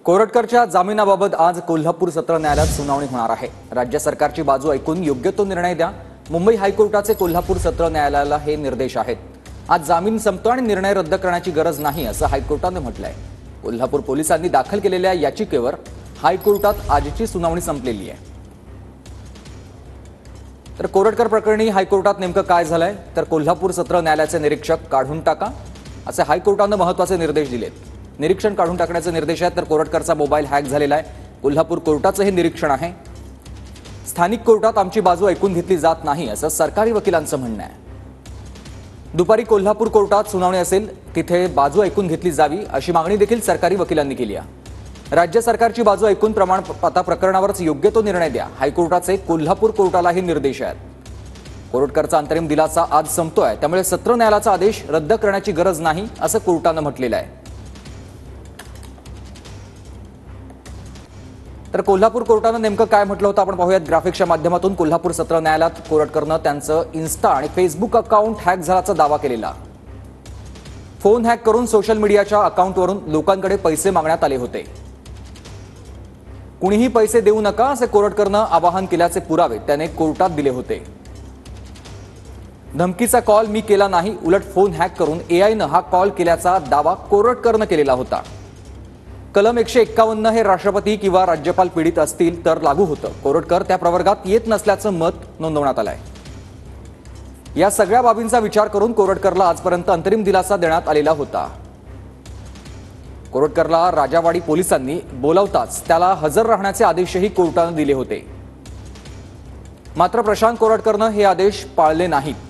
कोरटकरच्या जामिनाबाबत आज कोल्हापूर सत्र न्यायालयात सुनावणी होणार आहे। राज्य सरकारची बाजू ऐकून योग्य तो निर्णय द्या, मुंबई हायकोर्टाचे कोल्हापूर सत्र न्यायालयाला हे निर्देश आहेत। आज जामीन संपतो आणि निर्णय रद्द करण्याची गरज नाही असं हायकोर्टाने म्हटलंय। कोल्हापूर पोलिसांनी दाखल केलेल्या याचिकेवर हायकोर्टात आजची सुनावणी संपलेली आहे। तर कोरटकर प्रकरणी हायकोर्टात नेमकं काय झालंय, तर कोल्हापूर सत्र न्यायालयाचे निरीक्षक काढून टाका असे हायकोर्टाने महत्त्वाचे निर्देश दिलेत। निरीक्षण काढून टाकण्याचे निर्देश आहेत। तर कोरटकरचा मोबाईल हॅक झालेला आहे। कोल्हापूर कोर्टाचं हे निरीक्षण आहे। स्थानिक कोर्टात आमची बाजू ऐकून घेतली जात नाही असं सरकारी वकिलांचं म्हणणं आहे। दुपारी कोल्हापूर कोर्टात सुनावणी असेल, तिथे बाजू ऐकून घेतली जावी अशी मागणी देखील सरकारी वकिलांनी केली आहे। राज्य सरकारची बाजू ऐकून प्रकरणावरच योग्य तो निर्णय द्या, हायकोर्टाचे कोल्हापूर कोर्टालाही निर्देश आहेत। कोरटकरचा अंतरिम दिलासा आज संपतोय, त्यामुळे सत्र न्यायालयाचा आदेश रद्द करण्याची गरज नाही असं कोर्टानं म्हटलेलं आहे। तर कोल्हापूर कोर्टानं नेमकं काय म्हटलं होतं आपण पाहूयात ग्राफिक्सच्या माध्यमातून। कोल्हापूर सत्र न्यायालयात कोरटकरनं त्यांचं इन्स्टा आणि फेसबुक अकाउंट हॅक झाल्याचा दावा केलेला। फोन हॅक करून सोशल मीडियाच्या अकाउंटवरून लोकांकडे पैसे मागण्यात आले होते। कुणीही पैसे देऊ नका असे कोरटकरनं आवाहन केल्याचे पुरावे त्याने कोर्टात दिले होते। धमकीचा कॉल मी केला नाही, उलट फोन हॅक करून एआयनं हा कॉल केल्याचा दावा कोरटकरनं केलेला होता। कलम 151 हे राष्ट्रपती किंवा राज्यपाल पीडित असतील तर लागू होतं। कोरटकर त्या प्रवर्गात येत नसल्याचं मत नोंदवण्यात आलंय। या सगळ्या बाबींचा विचार करून कोरटकरला आजपर्यंत अंतरिम दिलासा देण्यात आलेला होता। कोरटकरला राजावाडी पोलिसांनी बोलावताच त्याला हजर राहण्याचे आदेशही कोर्टाने दिले होते। मात्र प्रशांत कोरटकरनं हे आदेश पाळले नाहीत।